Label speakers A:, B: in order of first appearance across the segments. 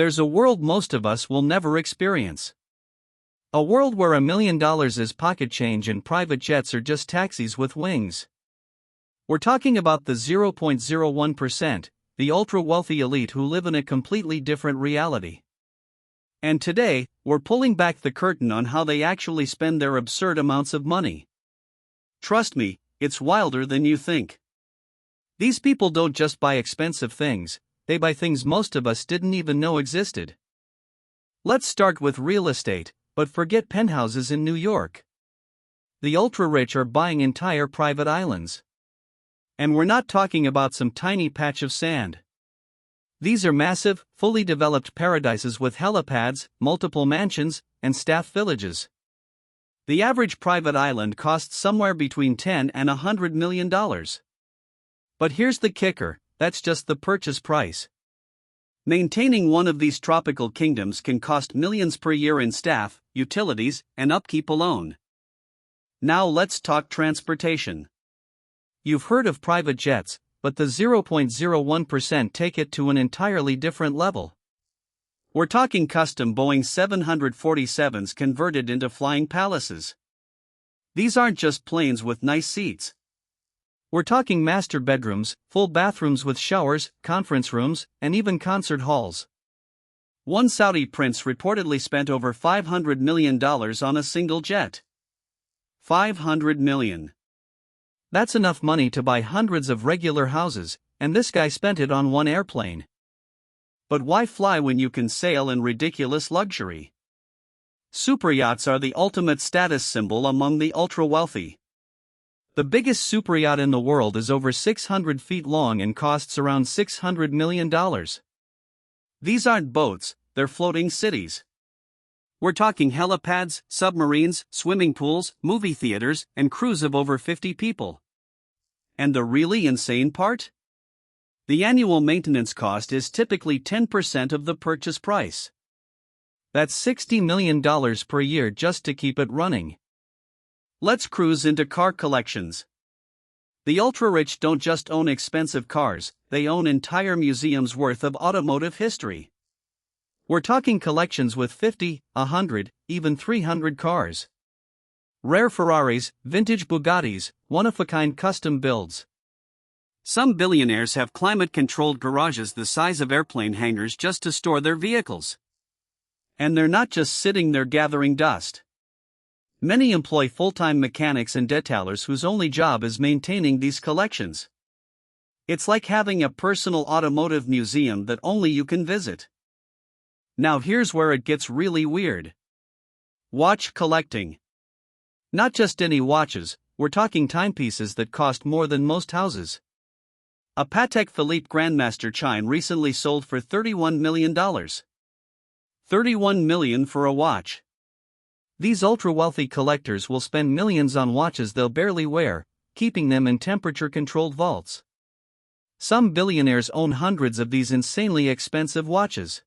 A: There's a world most of us will never experience. A world where $1 million is pocket change and private jets are just taxis with wings. We're talking about the 0.01%, the ultra-wealthy elite who live in a completely different reality. And today, we're pulling back the curtain on how they actually spend their absurd amounts of money. Trust me, it's wilder than you think. These people don't just buy expensive things, they buy things most of us didn't even know existed. Let's start with real estate, but forget penthouses in New York. The ultra-rich are buying entire private islands. And we're not talking about some tiny patch of sand. These are massive, fully developed paradises with helipads, multiple mansions, and staff villages. The average private island costs somewhere between $10 and $100 million. But here's the kicker, that's just the purchase price. Maintaining one of these tropical kingdoms can cost millions per year in staff, utilities, and upkeep alone. Now let's talk transportation. You've heard of private jets, but the 0.01% take it to an entirely different level. We're talking custom Boeing 747s converted into flying palaces. These aren't just planes with nice seats. We're talking master bedrooms, full bathrooms with showers, conference rooms, and even concert halls. One Saudi prince reportedly spent over $500 million on a single jet. $500 million. That's enough money to buy hundreds of regular houses, and this guy spent it on one airplane. But why fly when you can sail in ridiculous luxury? Superyachts are the ultimate status symbol among the ultra-wealthy. The biggest superyacht in the world is over 600 feet long and costs around $600 million. These aren't boats, they're floating cities. We're talking helipads, submarines, swimming pools, movie theaters, and crews of over 50 people. And the really insane part? The annual maintenance cost is typically 10% of the purchase price. That's $60 million per year just to keep it running. Let's cruise into car collections. The ultra-rich don't just own expensive cars, they own entire museums worth of automotive history. We're talking collections with 50, 100, even 300 cars. Rare Ferraris, vintage Bugattis, one-of-a-kind custom builds. Some billionaires have climate-controlled garages the size of airplane hangars just to store their vehicles. And they're not just sitting there gathering dust. Many employ full-time mechanics and detailers whose only job is maintaining these collections. It's like having a personal automotive museum that only you can visit. Now here's where it gets really weird. Watch collecting. Not just any watches, we're talking timepieces that cost more than most houses. A Patek Philippe Grandmaster chime recently sold for $31 million. $31 million for a watch. These ultra-wealthy collectors will spend millions on watches they'll barely wear, keeping them in temperature-controlled vaults. Some billionaires own hundreds of these insanely expensive watches.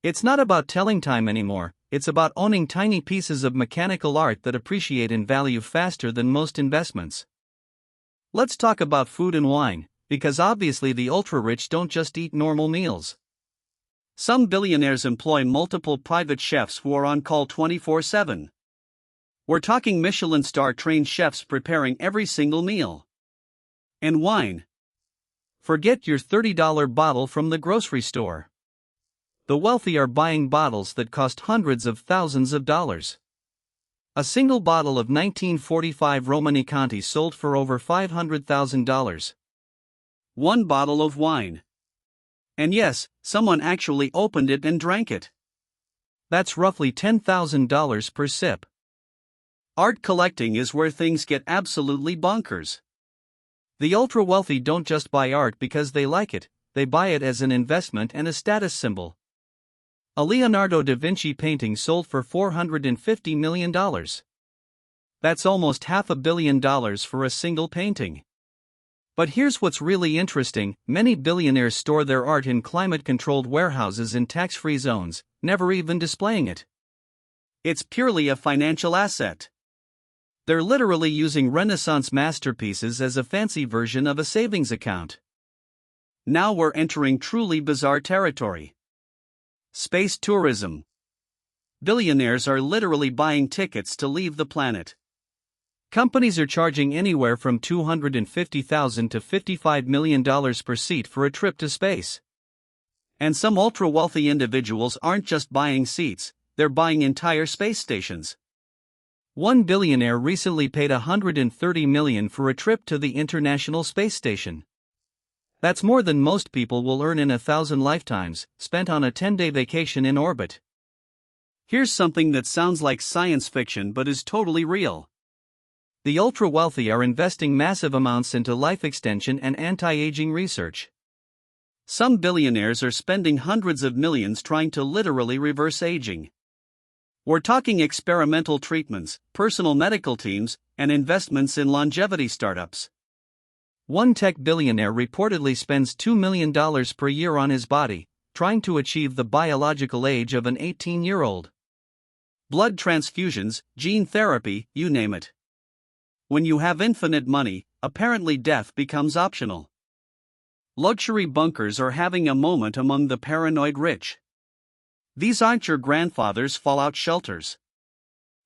A: It's not about telling time anymore, it's about owning tiny pieces of mechanical art that appreciate in value faster than most investments. Let's talk about food and wine, because obviously the ultra-rich don't just eat normal meals. Some billionaires employ multiple private chefs who are on call 24/7. We're talking Michelin star-trained chefs preparing every single meal. And wine. Forget your $30 bottle from the grocery store. The wealthy are buying bottles that cost hundreds of thousands of dollars. A single bottle of 1945 Romanée-Conti sold for over $500,000. One bottle of wine. And yes, someone actually opened it and drank it. That's roughly $10,000 per sip. Art collecting is where things get absolutely bonkers. The ultra-wealthy don't just buy art because they like it, they buy it as an investment and a status symbol. A Leonardo da Vinci painting sold for $450 million. That's almost $500 million for a single painting. But here's what's really interesting, many billionaires store their art in climate-controlled warehouses in tax-free zones, never even displaying it. It's purely a financial asset. They're literally using Renaissance masterpieces as a fancy version of a savings account. Now we're entering truly bizarre territory. Space tourism. Billionaires are literally buying tickets to leave the planet. Companies are charging anywhere from $250,000 to $55 million per seat for a trip to space. And some ultra-wealthy individuals aren't just buying seats, they're buying entire space stations. One billionaire recently paid $130 million for a trip to the International Space Station. That's more than most people will earn in 1,000 lifetimes, spent on a 10-day vacation in orbit. Here's something that sounds like science fiction but is totally real. The ultra-wealthy are investing massive amounts into life extension and anti-aging research. Some billionaires are spending hundreds of millions trying to literally reverse aging. We're talking experimental treatments, personal medical teams, and investments in longevity startups. One tech billionaire reportedly spends $2 million per year on his body, trying to achieve the biological age of an 18-year-old. Blood transfusions, gene therapy, you name it. When you have infinite money, apparently death becomes optional. Luxury bunkers are having a moment among the paranoid rich. These aren't your grandfather's fallout shelters.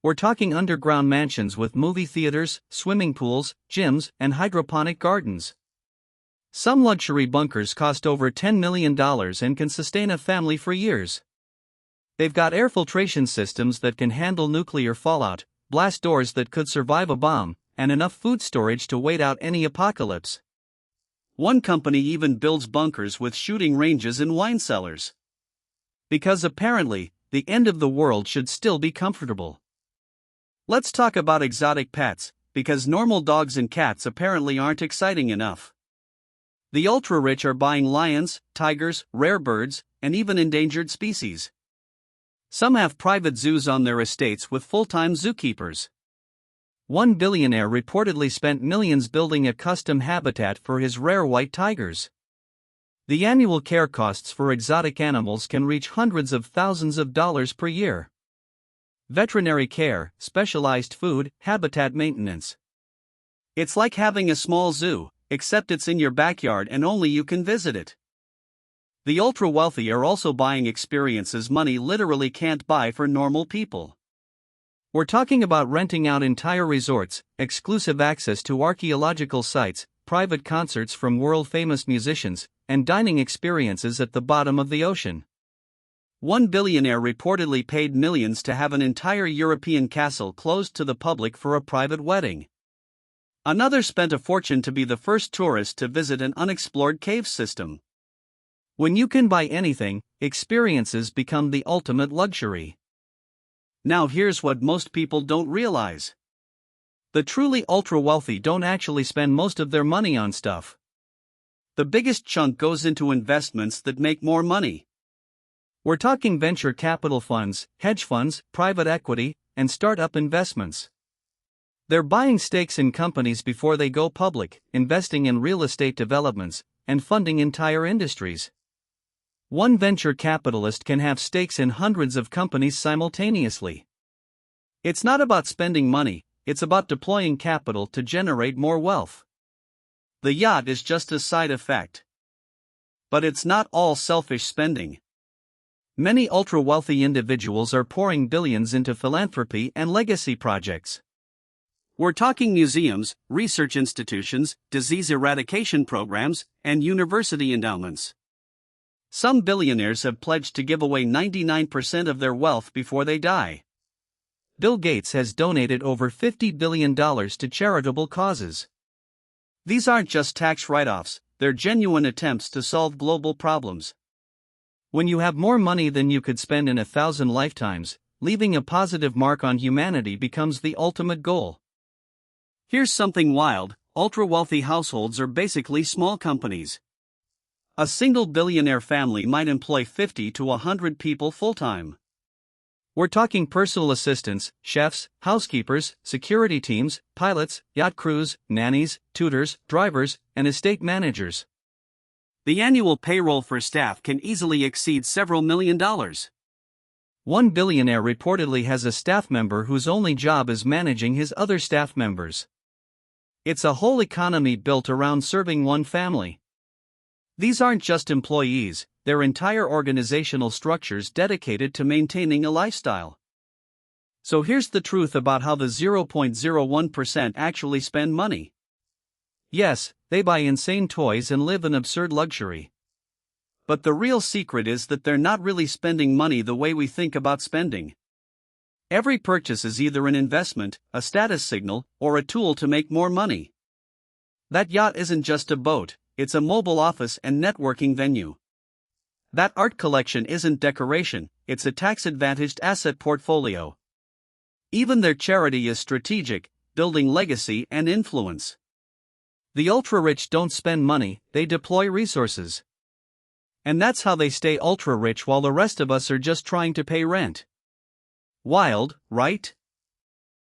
A: We're talking underground mansions with movie theaters, swimming pools, gyms, and hydroponic gardens. Some luxury bunkers cost over $10 million and can sustain a family for years. They've got air filtration systems that can handle nuclear fallout, blast doors that could survive a bomb, and enough food storage to wait out any apocalypse. One company even builds bunkers with shooting ranges in wine cellars. Because apparently, the end of the world should still be comfortable. Let's talk about exotic pets, because normal dogs and cats apparently aren't exciting enough. The ultra-rich are buying lions, tigers, rare birds, and even endangered species. Some have private zoos on their estates with full-time zookeepers. One billionaire reportedly spent millions building a custom habitat for his rare white tigers. The annual care costs for exotic animals can reach hundreds of thousands of dollars per year. Veterinary care, specialized food, habitat maintenance. It's like having a small zoo, except it's in your backyard and only you can visit it. The ultra-wealthy are also buying experiences money literally can't buy for normal people. We're talking about renting out entire resorts, exclusive access to archaeological sites, private concerts from world-famous musicians, and dining experiences at the bottom of the ocean. One billionaire reportedly paid millions to have an entire European castle closed to the public for a private wedding. Another spent a fortune to be the first tourist to visit an unexplored cave system. When you can buy anything, experiences become the ultimate luxury. Now here's what most people don't realize. The truly ultra-wealthy don't actually spend most of their money on stuff. The biggest chunk goes into investments that make more money. We're talking venture capital funds, hedge funds, private equity, and startup investments. They're buying stakes in companies before they go public, investing in real estate developments, and funding entire industries. One venture capitalist can have stakes in hundreds of companies simultaneously. It's not about spending money, it's about deploying capital to generate more wealth. The yacht is just a side effect. But it's not all selfish spending. Many ultra-wealthy individuals are pouring billions into philanthropy and legacy projects. We're talking museums, research institutions, disease eradication programs, and university endowments. Some billionaires have pledged to give away 99% of their wealth before they die. Bill Gates has donated over $50 billion to charitable causes. These aren't just tax write-offs, they're genuine attempts to solve global problems. When you have more money than you could spend in 1,000 lifetimes, leaving a positive mark on humanity becomes the ultimate goal. Here's something wild: ultra-wealthy households are basically small companies. A single billionaire family might employ 50 to 100 people full-time. We're talking personal assistants, chefs, housekeepers, security teams, pilots, yacht crews, nannies, tutors, drivers, and estate managers. The annual payroll for staff can easily exceed several $1 million. One billionaire reportedly has a staff member whose only job is managing his other staff members. It's a whole economy built around serving one family. These aren't just employees, their entire organizational structures dedicated to maintaining a lifestyle. So here's the truth about how the 0.01% actually spend money. Yes, they buy insane toys and live in absurd luxury. But the real secret is that they're not really spending money the way we think about spending. Every purchase is either an investment, a status signal, or a tool to make more money. That yacht isn't just a boat, it's a mobile office and networking venue. That art collection isn't decoration, it's a tax-advantaged asset portfolio. Even their charity is strategic, building legacy and influence. The ultra-rich don't spend money, they deploy resources. And that's how they stay ultra-rich while the rest of us are just trying to pay rent. Wild, right?